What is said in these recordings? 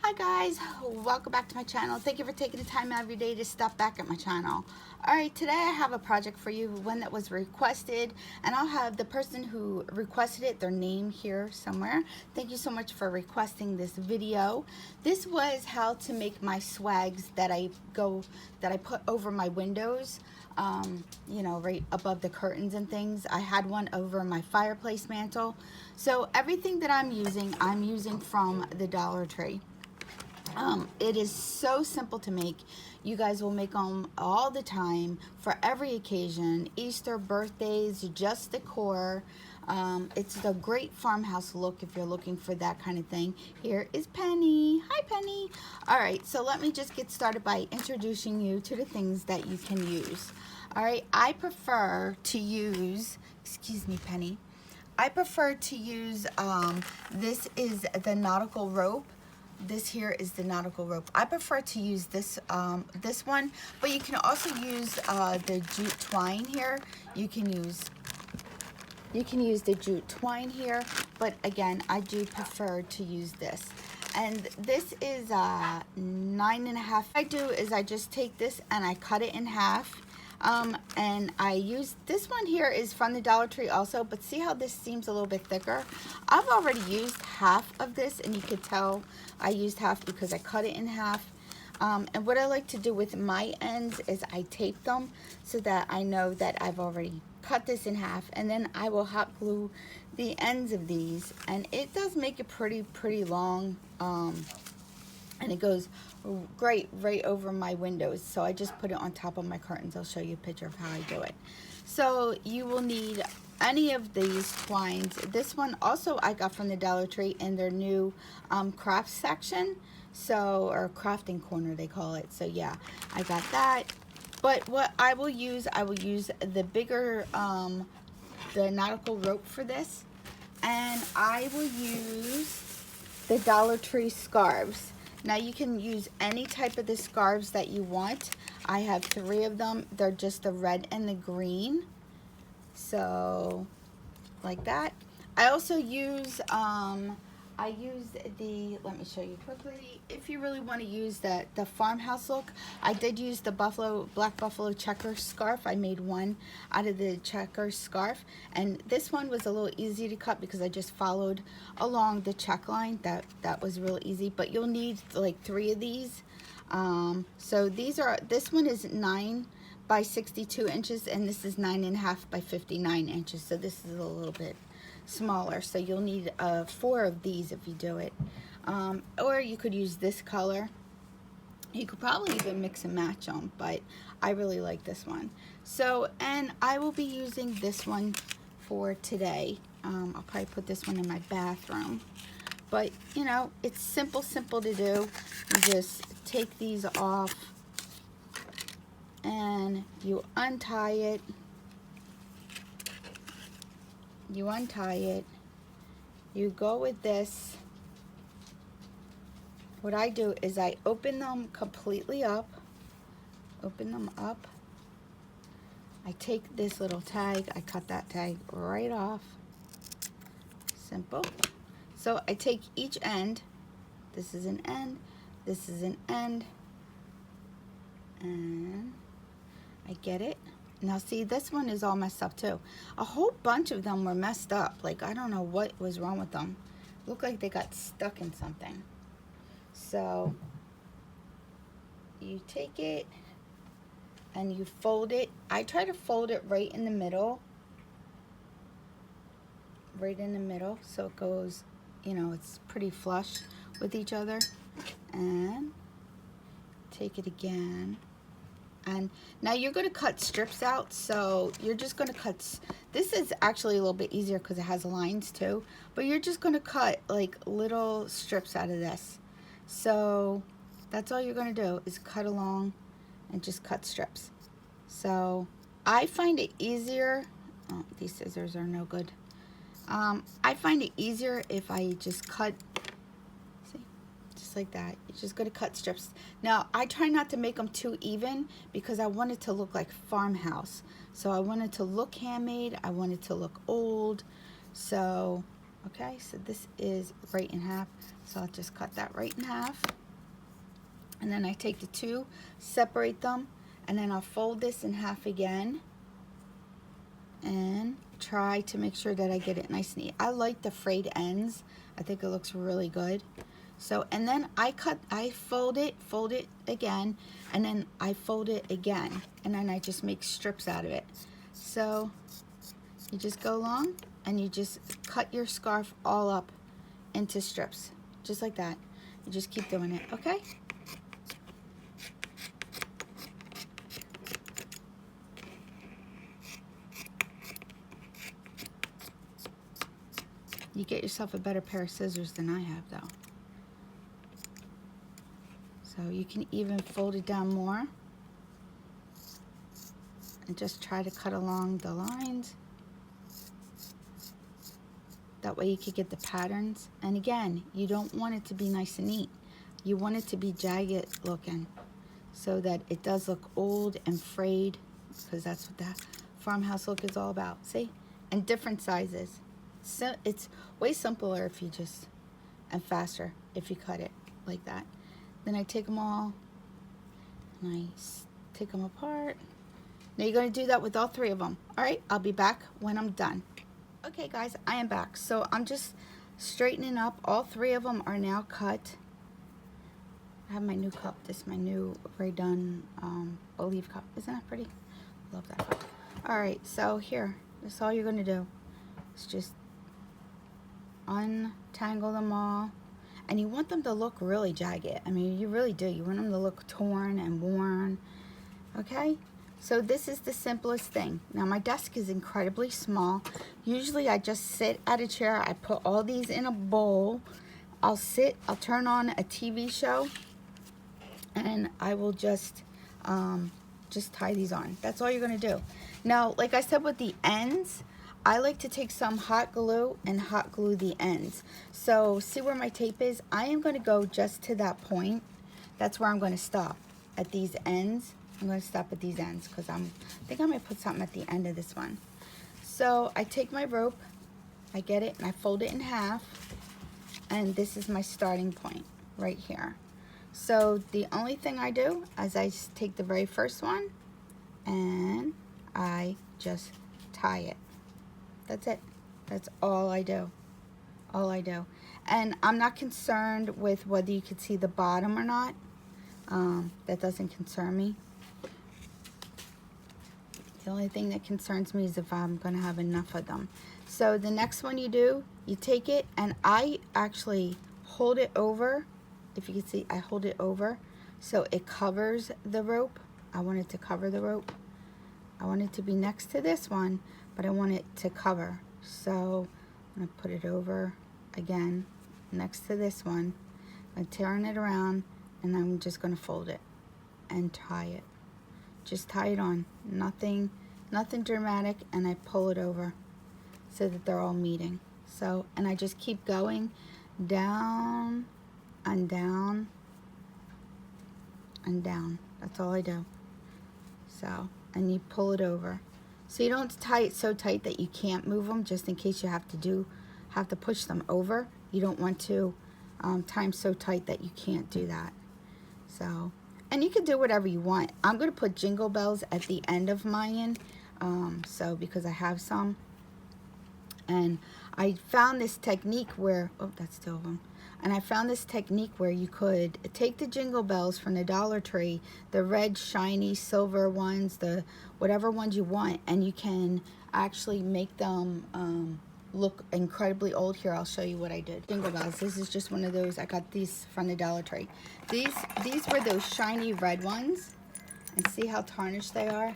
Hi guys, welcome back to my channel. Thank you for taking the time out of your day to stop back at my channel. Alright, today I have a project for you, one that was requested, and I'll have the person who requested it, their name here somewhere. Thank you so much for requesting this video. This was how to make my swags that I put over my windows, you know, right above the curtains and things. I had one over my fireplace mantle. So everything that I'm using from the Dollar Tree. It is so simple to make. You guys will make them all the time for every occasion, Easter, birthdays, just decor. It's the great farmhouse look if you're looking for that kind of thing. Here is Penny. Hi, Penny. All right, so let me just get started by introducing you to the things that you can use. All right, I prefer to use, excuse me, Penny. I prefer to use, this is the nautical rope. This here is the nautical rope. I prefer to use this this one, but you can also use the jute twine here. You can use the jute twine here, but again, I do prefer to use this. And this is 9.5. What I do is I just take this and I cut it in half. And I use this one here is from the Dollar Tree also, but see how this seems a little bit thicker? I've already used half of this, and you could tell I used half because I cut it in half. And what I like to do with my ends is I tape them so that I know that I've already cut this in half, and then I will hot glue the ends of these, and it does make it pretty long, and it goes great right over my windows. So I just put it on top of my curtains. I'll show you a picture of how I do it. So you will need any of these twines. This one also I got from the Dollar Tree in their new craft section, so, or crafting corner they call it. So yeah, I got that. But what I will use the bigger the nautical rope for this, and I will use the Dollar Tree scarves. Now you can use any type of the scarves that you want. I have 3 of them. They're just the red and the green. So like that. I also use I use the, let me show you quickly. If you really want to use the farmhouse look, I did use the black buffalo checker scarf. I made one out of the checker scarf, and this one was a little easy to cut because I just followed along the check line. That was real easy, but you'll need like 3 of these. So these are, this one is 9 by 62 inches, and this is 9.5 by 59 inches. So this is a little bit smaller, so you'll need 4 of these if you do it, or you could use this color. You could probably even mix and match them, but I really like this one. So, and I will be using this one for today. I'll probably put this one in my bathroom, but you know, it's simple to do. You just take these off and you untie it. You untie it, you go with this. What I do is I open them completely up, I take this little tag, I cut that tag right off, simple. So I take each end, this is an end, this is an end, and I get it. Now see, this one is all messed up too. A whole bunch of them were messed up. Like, I don't know what was wrong with them. Look like they got stuck in something. So you take it and you fold it. I try to fold it right in the middle. Right in the middle, so it goes, you know, it's pretty flush with each other. And take it again. And now you're going to cut strips out, so you're just going to cut, this is actually a little bit easier because it has lines too, but you're just going to cut like little strips out of this. So that's all you're going to do is cut along and just cut strips. So I find it easier, oh, these scissors are no good. I find it easier if I just cut, like that. You're just going to cut strips. Now I try not to make them too even because I want it to look like farmhouse. So I want it to look handmade, I want it to look old. So Okay, so this is right in half, so I'll just cut that right in half. And then I take the two, separate them, and then I'll fold this in half again and try to make sure that I get it nice and neat. I like the frayed ends. I think it looks really good. So, and then I fold it again, and then I fold it again, and then I just make strips out of it. So you just go along and you just cut your scarf all up into strips, just like that. You just keep doing it, okay? You get yourself a better pair of scissors than I have, though. So you can even fold it down more and just try to cut along the lines. That way you could get the patterns. And again, you don't want it to be nice and neat. You want it to be jagged looking so that it does look old and frayed, because that's what that farmhouse look is all about. See? And different sizes. So it's way simpler if you just, and faster if you cut it like that. Then I take them all and I take them apart. Now you're going to do that with all three of them. All right, I'll be back when I'm done. Okay guys, I am back. So I'm just straightening up. All three of them are now cut. I have my new cup. This is my new redone Olive cup. Isn't that pretty? Love that cup. All right, so here, that's all you're going to do. It's just untangle them all. And you want them to look really jagged. I mean, you really do. You want them to look torn and worn. Okay? So this is the simplest thing. Now my desk is incredibly small. Usually I just sit at a chair. I put all these in a bowl. I'll turn on a TV show, and I will just tie these on. That's all you're gonna do. Now, like I said with the ends, I like to take some hot glue and hot glue the ends. So see where my tape is? I am going to go just to that point. That's where I'm going to stop, at these ends. I'm going to stop at these ends because I think I'm going to put something at the end of this one. So I take my rope, I get it, and I fold it in half. And this is my starting point right here. So the only thing I do is I just take the very first one and I just tie it. That's it. That's all I do. All I do. And I'm not concerned with whether you can see the bottom or not. That doesn't concern me. The only thing that concerns me is if I'm going to have enough of them. So the next one you do, you take it, and I actually hold it over. If you can see, I hold it over so it covers the rope. I want it to cover the rope. I want it to be next to this one, but I want it to cover. So I'm going to put it over again next to this one. I'm turn it around, and I'm just going to fold it and tie it. Just tie it on. Nothing dramatic, and I pull it over so that they're all meeting. So, and I just keep going down and down and down. That's all I do. So, and you pull it over. So you don't tie it so tight that you can't move them, just in case you have to push them over. You don't want to tie them so tight that you can't do that. So, and you can do whatever you want. I'm going to put jingle bells at the end of mine, so because I have some. And I found this technique where, oh, that's two of them. And I found this technique where you could take the jingle bells from the Dollar Tree, the red, shiny, silver ones, the whatever ones you want, and you can actually make them look incredibly old. Here, I'll show you what I did. Jingle bells. This is just one of those. I got these from the Dollar Tree. These were those shiny red ones, and see how tarnished they are.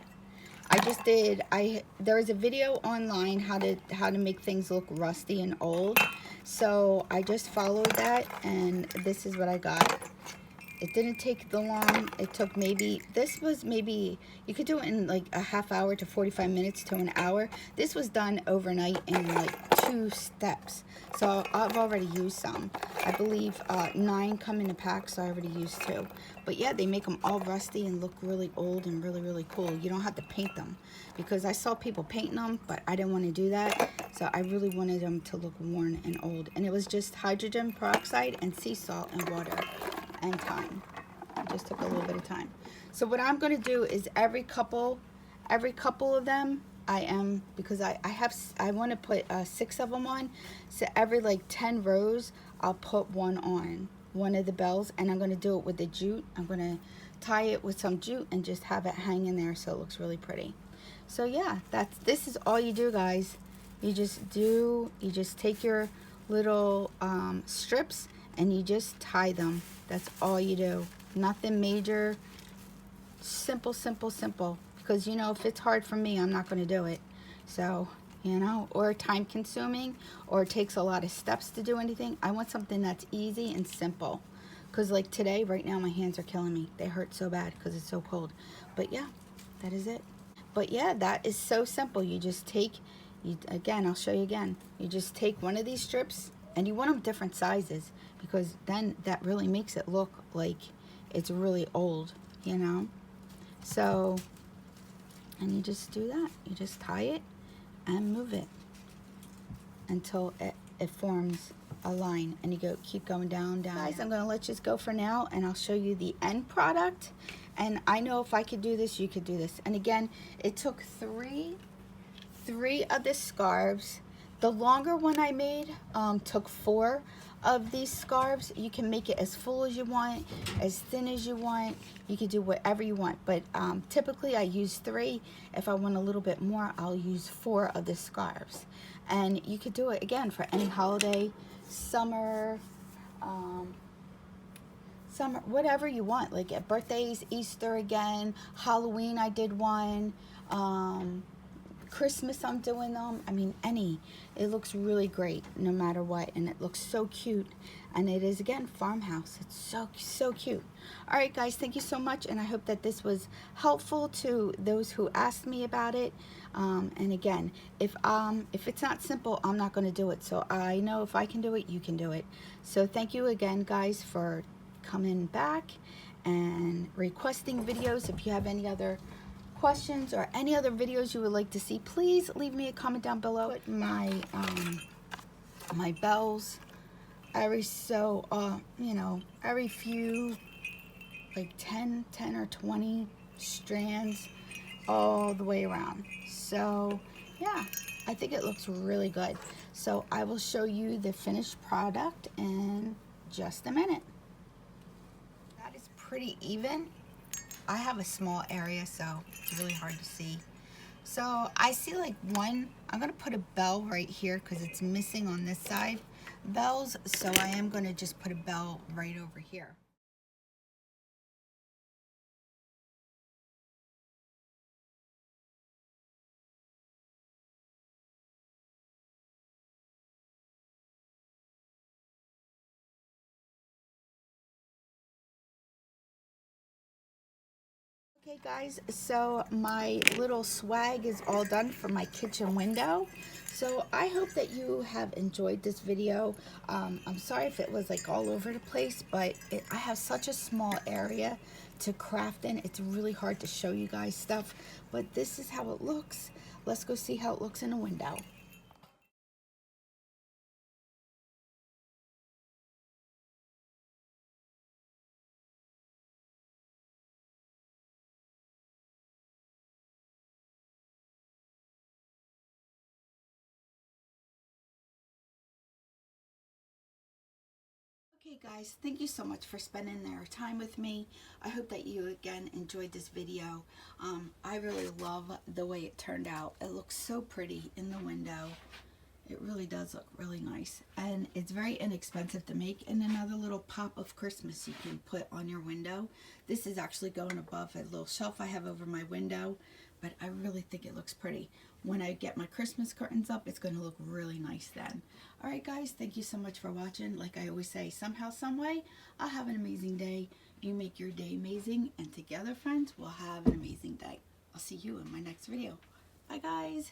There is a video online how to make things look rusty and old. So I just followed that, and this is what I got. It didn't take the long. It took maybe, you could do it in like a half hour to 45 minutes to an hour. This was done overnight in like 2 steps. So I've already used some. I believe 9 come in a pack, so I already used 2. But yeah, they make them all rusty and look really old and really, really cool. You don't have to paint them, because I saw people painting them, but I didn't want to do that. So I really wanted them to look worn and old. And it was just hydrogen peroxide and sea salt and water and time. It just took a little bit of time. So what I'm going to do is every couple of them, because I want to put 6 of them on. So every like 10 rows, I'll put one on, one of the bells, and I'm going to do it with the jute. I'm going to tie it with some jute and just have it hang in there so it looks really pretty. So yeah, this is all you do, guys. You just take your little strips and you just tie them. That's all you do. Nothing major. Simple, simple, simple. Because, you know, if it's hard for me, I'm not going to do it. So, you know, or time consuming, or it takes a lot of steps to do anything. I want something that's easy and simple. Because like today, right now, my hands are killing me. They hurt so bad because it's so cold. But yeah, that is it. But yeah, that is so simple. You just take, again, I'll show you again. You just take one of these strips, and you want them different sizes, because then that really makes it look like it's really old, you know? So, and you just do that. You just tie it and move it until it forms a line, and you keep going down. Guys, I'm going to let you go for now, and I'll show you the end product. And I know if I could do this, you could do this. And again, it took three of the scarves. The longer one I made took 4 of these scarves. You can make it as full as you want, as thin as you want. You can do whatever you want, but typically I use 3. If I want a little bit more, I'll use 4 of the scarves. And you could do it again for any holiday, summer, whatever you want, like at birthdays, Easter again, Halloween I did one, Christmas I'm doing them. I mean, it looks really great no matter what, and it looks so cute. And it is, again, Farmhouse. It's so cute. All right, guys, thank you so much, and I hope that this was helpful to those who asked me about it. And again, if it's not simple, I'm not going to do it. So I know if I can do it, you can do it. So thank you again, guys, for coming back and requesting videos. If you have any other questions or any other videos you would like to see, please leave me a comment down below. Put my my bells every few, like 10 or 20 strands all the way around. So yeah, I think it looks really good. So I will show you the finished product in just a minute. That is pretty even. I have a small area, so it's really hard to see. So I see like one. I'm going to put a bell right here because it's missing on this side bells, so I am going to just put a bell right over here. Okay guys, so my little swag is all done for my kitchen window. So I hope that you have enjoyed this video. I'm sorry if it was like all over the place, but I have such a small area to craft in. It's really hard to show you guys stuff, but this is how it looks. Let's go see how it looks in a window. Okay guys, thank you so much for spending their time with me. I hope that you again enjoyed this video. I really love the way it turned out. It looks so pretty in the window. It really does look really nice, and it's very inexpensive to make. And another little pop of Christmas you can put on your window. This is actually going above a little shelf I have over my window, but I really think it looks pretty. When I get my Christmas curtains up, it's going to look really nice then. Alright guys, thank you so much for watching. Like I always say, somehow, someway, I'll have an amazing day. You make your day amazing, and together, friends, we'll have an amazing day. I'll see you in my next video. Bye guys.